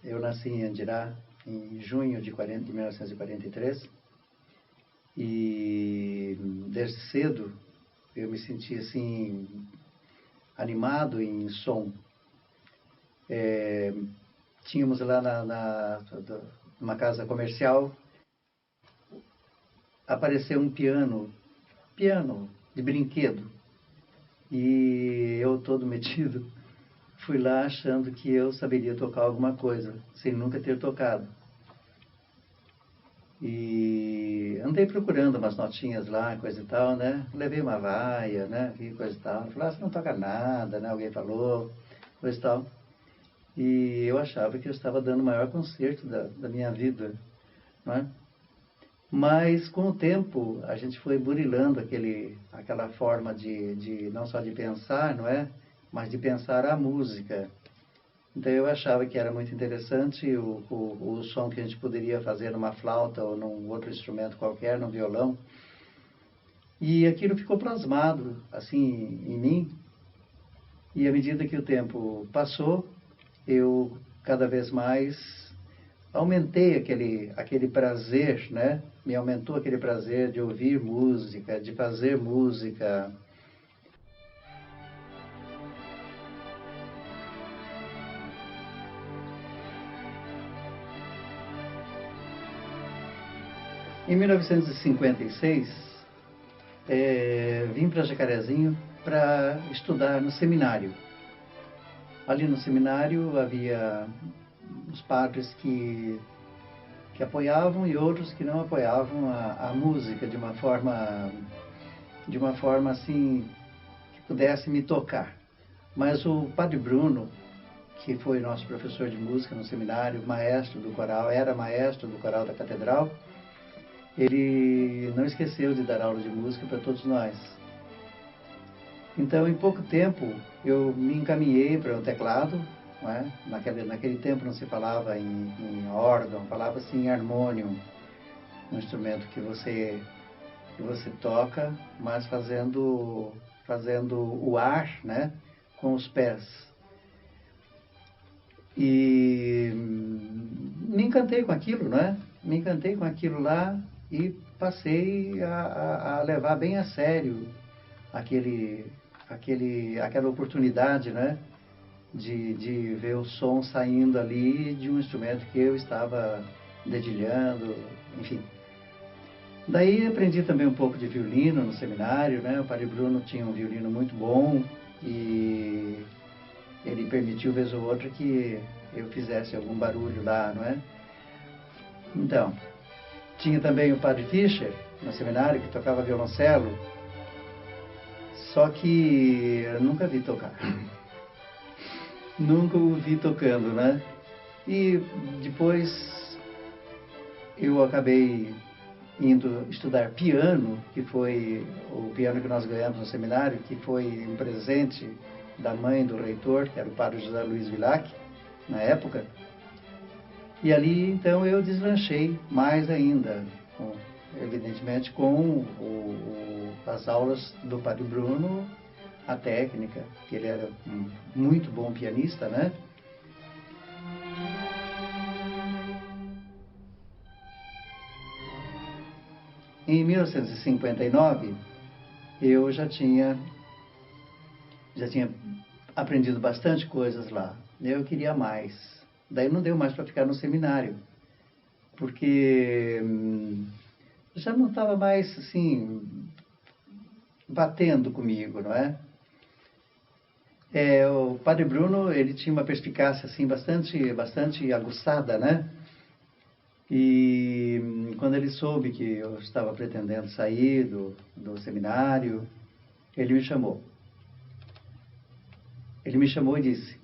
Eu nasci em Andirá em junho de 1943 e desde cedo eu me senti assim animado em som. Tínhamos lá numa casa comercial, apareceu um piano de brinquedo, e eu todo metido fui lá achando que eu saberia tocar alguma coisa, sem nunca ter tocado. E andei procurando umas notinhas lá, coisa e tal, né? Levei uma vaia, né? Vi coisa e tal. Falei, você não toca nada, né? Alguém falou, coisa e tal. E eu achava que eu estava dando o maior concerto da minha vida, não é? Mas com o tempo a gente foi burilando aquela forma de não só de pensar, não é? Mas de pensar a música. Então eu achava que era muito interessante o som que a gente poderia fazer numa flauta ou num outro instrumento qualquer, num violão. E aquilo ficou plasmado assim em mim. E à medida que o tempo passou, eu cada vez mais aumentei aquele prazer, né? Me aumentou aquele prazer de ouvir música, de fazer música. Em 1956, vim para Jacarezinho para estudar no seminário. Ali no seminário havia os padres que apoiavam e outros que não apoiavam a música de uma forma assim que pudesse me tocar. Mas o padre Bruno, que foi nosso professor de música no seminário, maestro do coral, era maestro do coral da catedral, ele não esqueceu de dar aula de música para todos nós. Então, em pouco tempo, eu me encaminhei para o teclado, não é? Naquele tempo não se falava em órgão, falava-se em harmônio, um instrumento que você toca, mas fazendo o ar, né, com os pés. E me encantei com aquilo, não é? Me encantei com aquilo lá e passei a levar bem a sério aquela oportunidade, né? De ver o som saindo ali de um instrumento que eu estava dedilhando, enfim. Daí aprendi também um pouco de violino no seminário, né? O padre Bruno tinha um violino muito bom e ele permitiu, vez ou outra, que eu fizesse algum barulho lá, não é? Então, tinha também o padre Fischer, no seminário, que tocava violoncelo, só que eu nunca vi tocar. Nunca o vi tocando, né? E depois eu acabei indo estudar piano, que foi o piano que nós ganhamos no seminário, que foi um presente da mãe do reitor, que era o padre José Luiz Vilac, na época. E ali, então, eu deslanchei mais ainda, evidentemente, com as aulas do padre Bruno, a técnica, que ele era um muito bom pianista, né? Em 1959, eu já tinha aprendido bastante coisas lá. Eu queria mais. Daí não deu mais para ficar no seminário, porque já não estava mais assim batendo comigo, não é? O padre Bruno, ele tinha uma perspicácia assim bastante aguçada, né? E quando ele soube que eu estava pretendendo sair do seminário, ele me chamou. Ele me chamou e disse: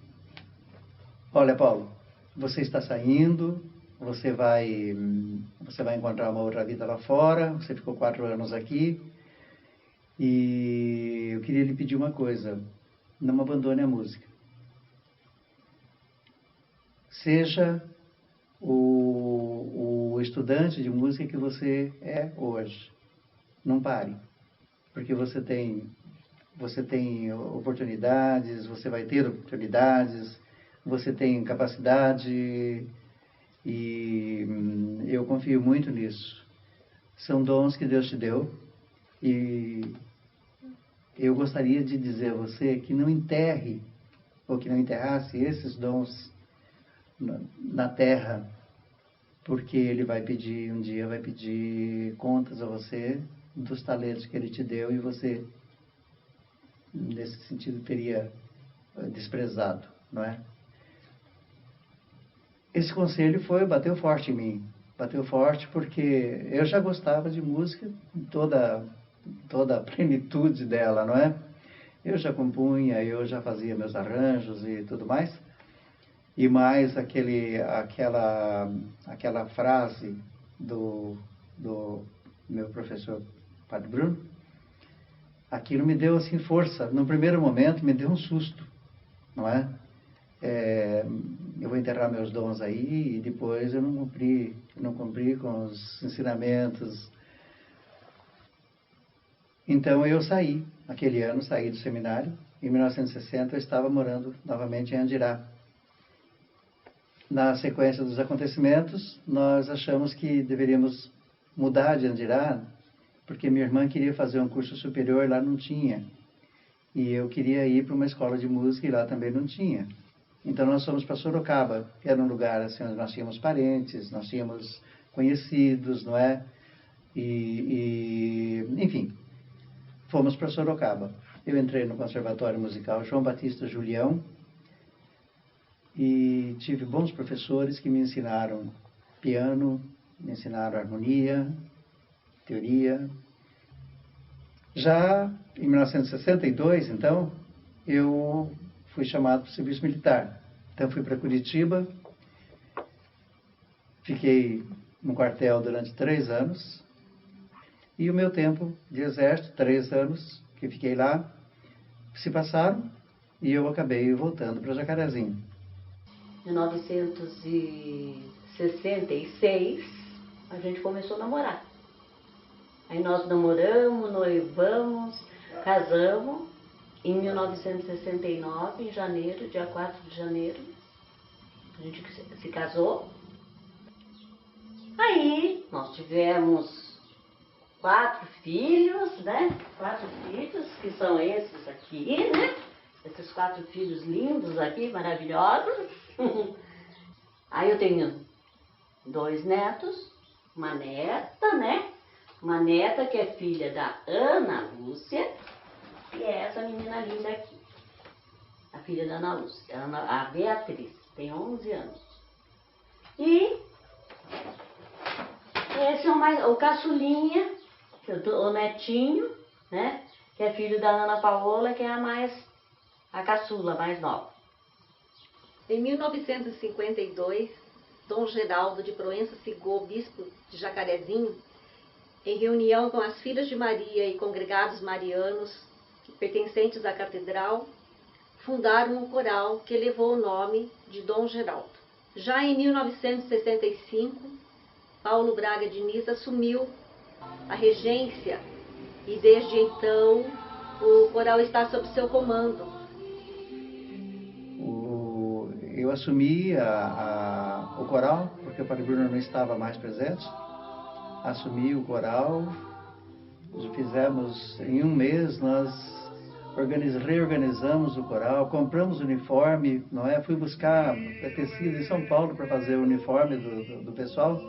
olha, Paulo, você está saindo, você vai encontrar uma outra vida lá fora, você ficou 4 anos aqui, e eu queria lhe pedir uma coisa: não abandone a música. Seja o estudante de música que você é hoje. Não pare, porque você tem oportunidades, você vai ter oportunidades, você tem capacidade, e eu confio muito nisso. São dons que Deus te deu, e eu gostaria de dizer a você que não enterre, ou que não enterrasse esses dons na terra, porque Ele um dia vai pedir contas a você dos talentos que Ele te deu, e você, nesse sentido, teria desprezado, não é? Esse conselho bateu forte em mim. Bateu forte porque eu já gostava de música, toda a plenitude dela, não é? Eu já compunha, eu já fazia meus arranjos e tudo mais. E mais aquela frase do meu professor Padre Bruno, aquilo me deu assim força. No primeiro momento me deu um susto, não é? Eu vou enterrar meus dons aí, e depois eu não cumpri com os ensinamentos. Então eu aquele ano saí do seminário. Em 1960 eu estava morando novamente em Andirá. Na sequência dos acontecimentos, nós achamos que deveríamos mudar de Andirá, porque minha irmã queria fazer um curso superior e lá não tinha. E eu queria ir para uma escola de música e lá também não tinha. Então nós fomos para Sorocaba, que era um lugar assim, onde nós tínhamos parentes, nós tínhamos conhecidos, não é? Enfim, fomos para Sorocaba. Eu entrei no Conservatório Musical João Batista Julião e tive bons professores que me ensinaram piano, me ensinaram harmonia, teoria. Já em 1962, então, eu fui chamado para o serviço militar. Então fui para Curitiba, fiquei no quartel durante 3 anos, e o meu tempo de exército, 3 anos que fiquei lá, se passaram, e eu acabei voltando para Jacarezinho. Em 1966, a gente começou a namorar. Aí nós namoramos, noivamos, casamos. Em 1969, em janeiro, dia 4 de janeiro, a gente se casou. Aí nós tivemos 4 filhos, né? 4 filhos, que são esses aqui, né? Esses 4 filhos lindos aqui, maravilhosos. Aí eu tenho 2 netos, uma neta, né? Uma neta que é filha da Ana Lúcia, e é essa menina linda aqui, a filha da Ana Lúcia, a Beatriz, tem 11 anos. E esse é o caçulinha, o netinho, né? Que é filho da Ana Paola, que é a caçula mais nova. Em 1952, Dom Geraldo de Proença Sigô, bispo de Jacarezinho, em reunião com as Filhas de Maria e congregados marianos pertencentes à catedral, fundaram um coral que levou o nome de Dom Geraldo. Já em 1965, Paulo Braga Diniz assumiu a regência e desde então o coral está sob seu comando. Eu assumi o coral, porque o Padre Bruno não estava mais presente. Assumi o coral, fizemos em um mês, nós reorganizamos o coral, compramos o uniforme, não é? Fui buscar tecido em São Paulo para fazer o uniforme do pessoal,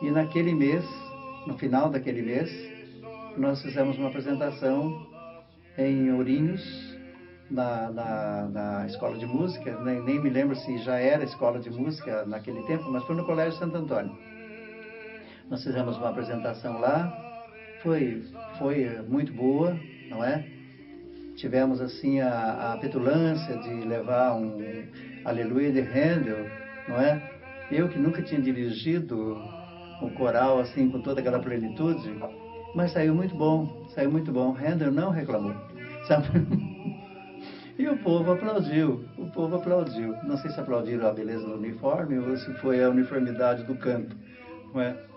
e naquele mês, no final daquele mês, nós fizemos uma apresentação em Ourinhos, na escola de música, nem me lembro se já era escola de música naquele tempo, mas foi no Colégio Santo Antônio. Nós fizemos uma apresentação lá, foi muito boa, não é? Tivemos assim a petulância de levar um Aleluia de Handel, não é? Eu que nunca tinha dirigido um coral assim com toda aquela plenitude, mas saiu muito bom, saiu muito bom. Handel não reclamou, sabe? E o povo aplaudiu, o povo aplaudiu. Não sei se aplaudiram a beleza do uniforme ou se foi a uniformidade do canto, não é?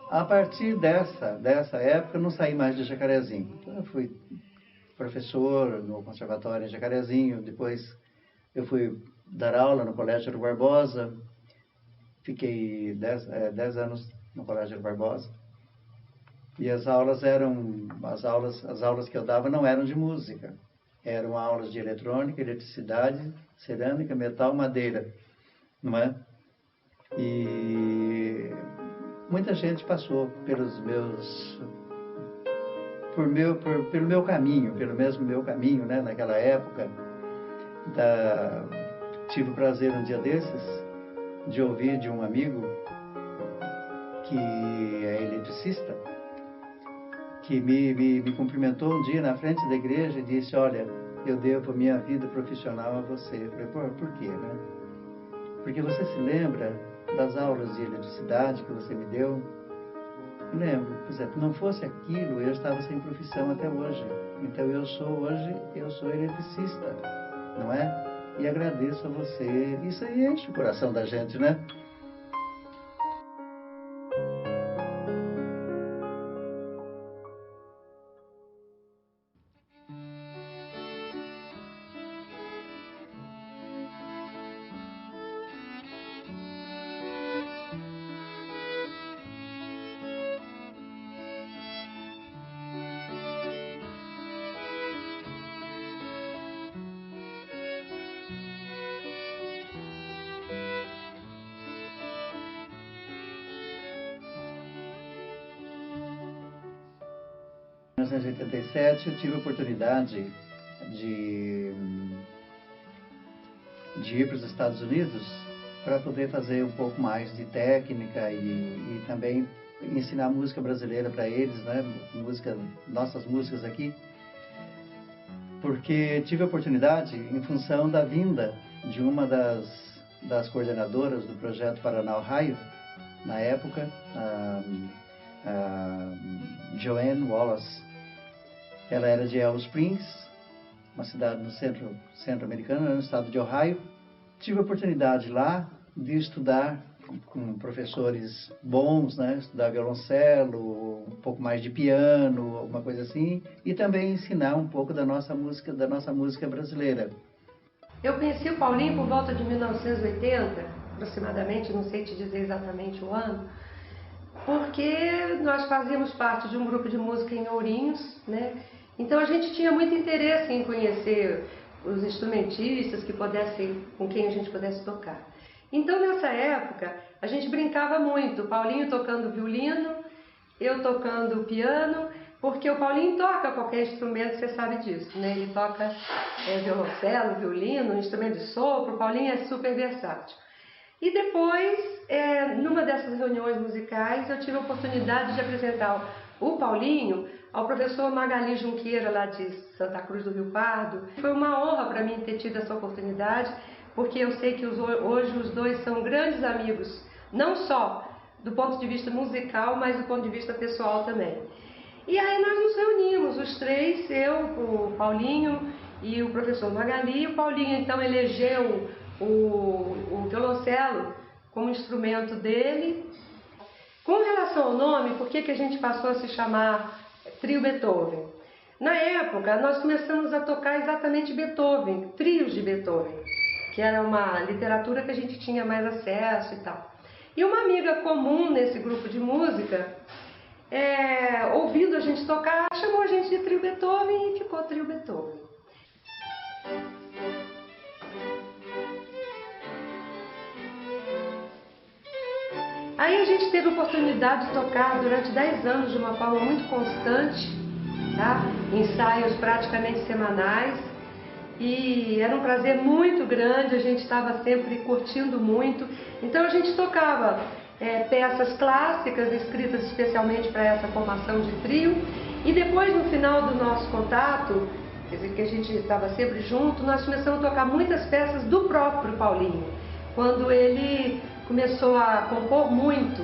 A partir dessa época, eu não saí mais de Jacarezinho. Então, eu fui professor no conservatório em Jacarezinho, depois eu fui dar aula no Colégio Euro Barbosa, fiquei 10 anos no Colégio Euro Barbosa, e as aulas que eu dava não eram de música, eram aulas de eletrônica, eletricidade, cerâmica, metal, madeira, não é? E muita gente passou pelo meu caminho, pelo mesmo meu caminho, né? Naquela época, tive o prazer um dia desses de ouvir de um amigo que é eletricista, que me cumprimentou um dia na frente da igreja e disse: olha, eu devo minha vida profissional a você. Eu falei: por quê, né? Porque você se lembra das aulas de eletricidade que você me deu? Lembro, por exemplo, não fosse aquilo, eu estava sem profissão até hoje. Então eu sou eletricista, não é? E agradeço a você. Isso aí enche o coração da gente, né? Em 1987 eu tive a oportunidade de ir para os Estados Unidos para poder fazer um pouco mais de técnica e também ensinar música brasileira para eles, né? Nossas músicas aqui, porque tive a oportunidade em função da vinda de uma das coordenadoras do projeto Paraná Ohio, na época, a Joanne Wallace. Ela era de Alice Springs, uma cidade no centro americano, no estado de Ohio. Tive a oportunidade lá de estudar com professores bons, né? Estudar violoncelo, um pouco mais de piano, alguma coisa assim, e também ensinar um pouco da nossa música brasileira. Eu conheci o Paulinho por volta de 1980, aproximadamente, não sei te dizer exatamente o ano, porque nós fazíamos parte de um grupo de música em Ourinhos, né? Então a gente tinha muito interesse em conhecer os instrumentistas com quem a gente pudesse tocar. Então nessa época a gente brincava muito, o Paulinho tocando violino, eu tocando piano, porque o Paulinho toca qualquer instrumento, você sabe disso, né? Ele toca violoncelo, violino, instrumento de sopro, o Paulinho é super versátil. E depois, numa dessas reuniões musicais, eu tive a oportunidade de apresentar o Paulinho ao professor Magali Junqueira, lá de Santa Cruz do Rio Pardo. Foi uma honra para mim ter tido essa oportunidade, porque eu sei que hoje os dois são grandes amigos, não só do ponto de vista musical, mas do ponto de vista pessoal também. E aí nós nos reunimos, os três, eu, o Paulinho e o professor Magali. O Paulinho então elegeu o violoncelo como instrumento dele. Com relação ao nome, por que a gente passou a se chamar Trio Beethoven? Na época, nós começamos a tocar exatamente Beethoven, trios de Beethoven, que era uma literatura que a gente tinha mais acesso e tal. E uma amiga comum nesse grupo de música, ouvindo a gente tocar, chamou a gente de Trio Beethoven e ficou Trio Beethoven. Aí a gente teve a oportunidade de tocar durante 10 anos de uma forma muito constante, tá? Ensaios praticamente semanais, e era um prazer muito grande, a gente estava sempre curtindo muito. Então a gente tocava peças clássicas escritas especialmente para essa formação de trio. E depois, no final do nosso contato, quer dizer, que a gente estava sempre junto, nós começamos a tocar muitas peças do próprio Paulinho, quando ele começou a compor muito,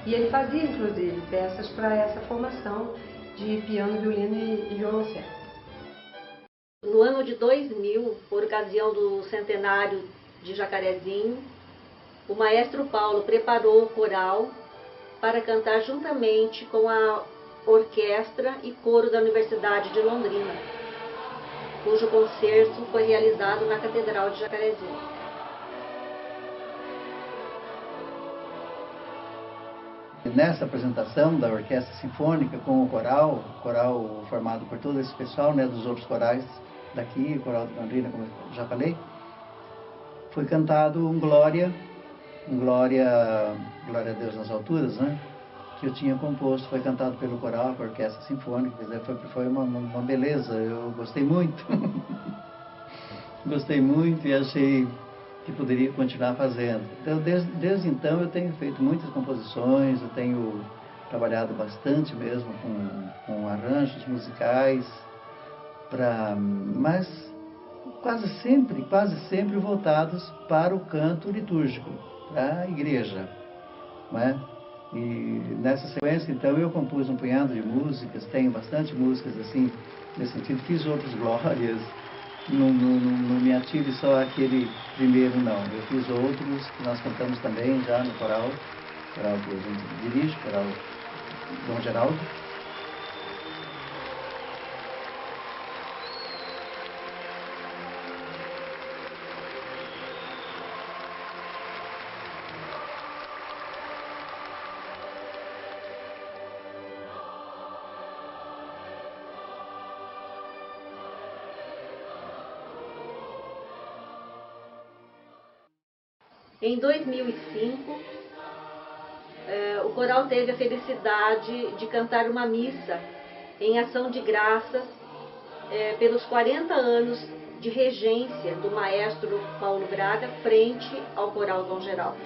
e ele fazia inclusive peças para essa formação de piano, violino e violoncelo. No ano de 2000, por ocasião do centenário de Jacarezinho, o maestro Paulo preparou o coral para cantar juntamente com a orquestra e coro da Universidade de Londrina, cujo concerto foi realizado na Catedral de Jacarezinho. Nessa apresentação da Orquestra Sinfônica com o coral formado por todo esse pessoal, né, dos outros corais daqui, o coral de Londrina, como eu já falei, foi cantado um Glória a Deus nas alturas, né? Que eu tinha composto, foi cantado pelo coral, com a Orquestra Sinfônica, quer dizer, foi uma beleza, eu gostei muito. Gostei muito e achei que poderia continuar fazendo. Então, desde então, eu tenho feito muitas composições, eu tenho trabalhado bastante mesmo com arranjos musicais, mas quase sempre voltados para o canto litúrgico, para a igreja, não é? E nessa sequência, então, eu compus um punhado de músicas, tenho bastante músicas assim, nesse sentido, fiz outros glórias, não me ative só aquele primeiro, não. Eu fiz outros que nós cantamos também já no coral que a gente dirige, coral Dom Geraldo. Em 2005, o coral teve a felicidade de cantar uma missa em ação de graças pelos 40 anos de regência do maestro Paulo Braga frente ao coral Dom Geraldo.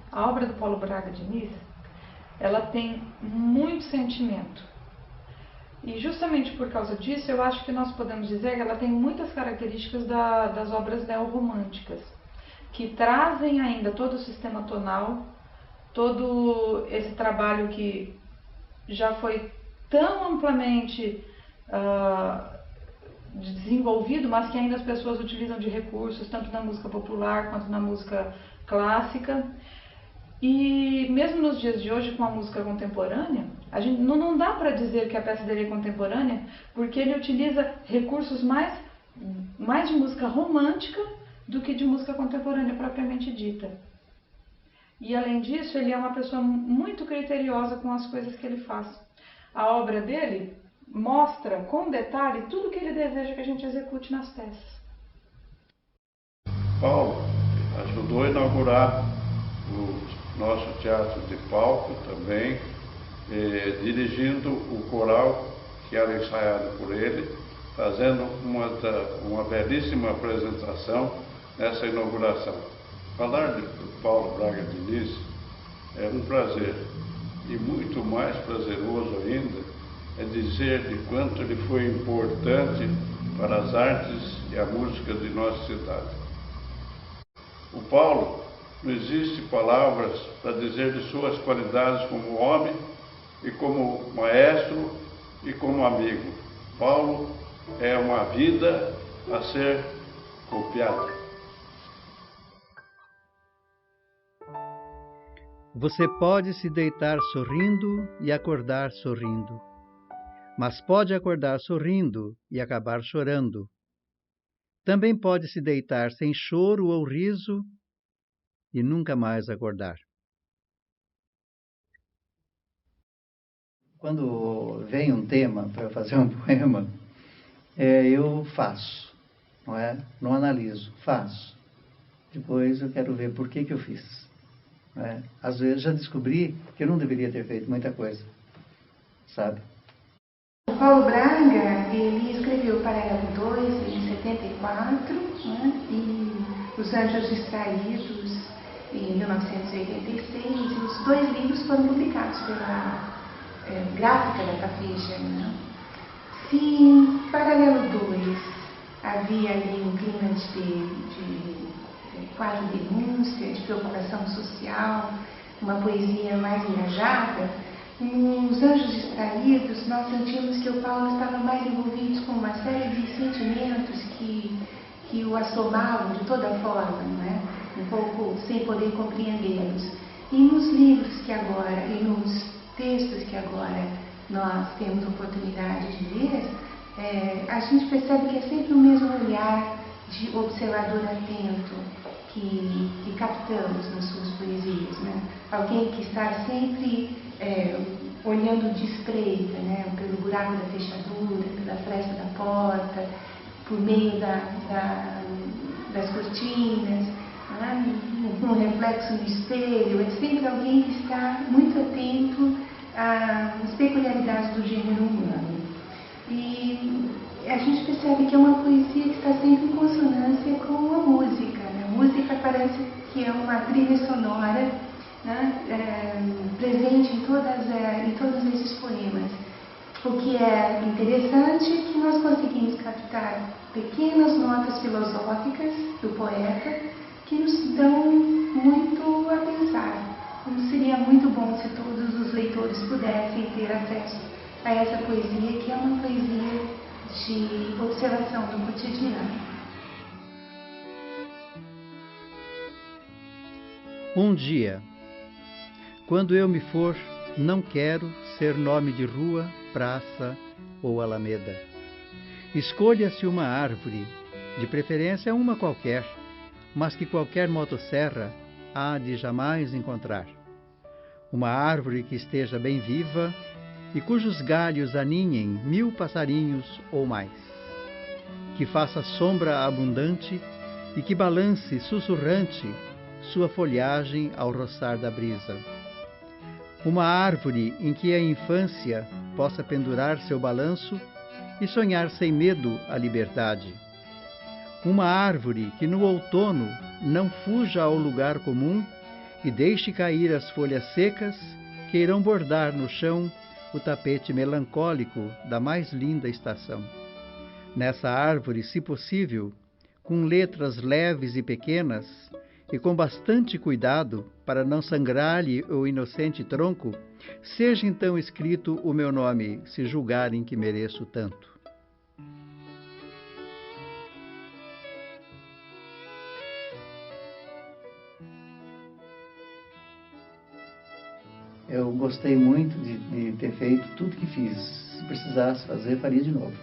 A obra do Paulo Braga Diniz, ela tem muito sentimento. E justamente por causa disso, eu acho que nós podemos dizer que ela tem muitas características das obras neorromânticas, que trazem ainda todo o sistema tonal, todo esse trabalho que já foi tão amplamente desenvolvido, mas que ainda as pessoas utilizam de recursos, tanto na música popular quanto na música clássica. E mesmo nos dias de hoje, com a música contemporânea, a gente não dá para dizer que a peça dele é contemporânea, porque ele utiliza recursos mais de música romântica do que de música contemporânea propriamente dita. E além disso, ele é uma pessoa muito criteriosa com as coisas que ele faz. A obra dele mostra com detalhe tudo o que ele deseja que a gente execute nas peças. Paulo ajudou a inaugurar o nosso teatro de palco também, dirigindo o coral que era ensaiado por ele, fazendo uma belíssima apresentação nessa inauguração. Falar de Paulo Braga Diniz é um prazer, e muito mais prazeroso ainda é dizer de quanto ele foi importante para as artes e a música de nossa cidade. O Paulo Não existe palavras para dizer de suas qualidades como homem e como maestro e como amigo. Paulo é uma vida a ser copiada. Você pode se deitar sorrindo e acordar sorrindo, mas pode acordar sorrindo e acabar chorando. Também pode se deitar sem choro ou riso e nunca mais acordar. Quando vem um tema para eu fazer um poema, eu faço, não é? Não analiso, faço. Depois eu quero ver por que eu fiz. Não é? Às vezes já descobri que eu não deveria ter feito muita coisa, sabe? O Paulo Braga, ele escreveu Paralelo 2 em 74, né? E Os Anjos Distraídos em 1986, e os dois livros foram publicados pela Gráfica da Tapeja. Né? Se em Paralelo 2 havia ali um clima de quase denúncia, de preocupação social, uma poesia mais engajada, nos Anjos Distraídos nós sentimos que o Paulo estava mais envolvido com uma série de sentimentos que o assomavam de toda forma, não é? Um pouco sem poder compreendê-los. E nos livros que agora, e nos textos que agora nós temos oportunidade de ler, a gente percebe que é sempre o mesmo olhar de observador atento que captamos nas suas poesias, né? Alguém que está sempre olhando de espreita, né? Pelo buraco da fechadura, pela fresta da porta, por meio das cortinas, né? Um reflexo no espelho. É sempre alguém que está muito atento às peculiaridades do gênero humano. E a gente percebe que é uma poesia que está sempre em consonância com a música. Né? A música parece que é uma trilha sonora, né? Presente em todos esses poemas. O que é interessante é que nós conseguimos captar pequenas notas filosóficas do poeta que nos dão muito a pensar. Como seria muito bom se todos os leitores pudessem ter acesso a essa poesia, que é uma poesia de observação do cotidiano. Um dia, quando eu me for, não quero ser nome de rua, praça ou alameda. Escolha-se uma árvore, de preferência uma qualquer, mas que qualquer motosserra há de jamais encontrar. Uma árvore que esteja bem viva e cujos galhos aninhem 1000 passarinhos ou mais. Que faça sombra abundante e que balance sussurrante sua folhagem ao roçar da brisa. Uma árvore em que a infância possa pendurar seu balanço e sonhar sem medo a liberdade. Uma árvore que no outono não fuja ao lugar comum e deixe cair as folhas secas que irão bordar no chão o tapete melancólico da mais linda estação. Nessa árvore, se possível, com letras leves e pequenas, e com bastante cuidado para não sangrar-lhe o inocente tronco, seja então escrito o meu nome, se julgarem que mereço tanto. Eu gostei muito de ter feito tudo que fiz. Se precisasse fazer, faria de novo.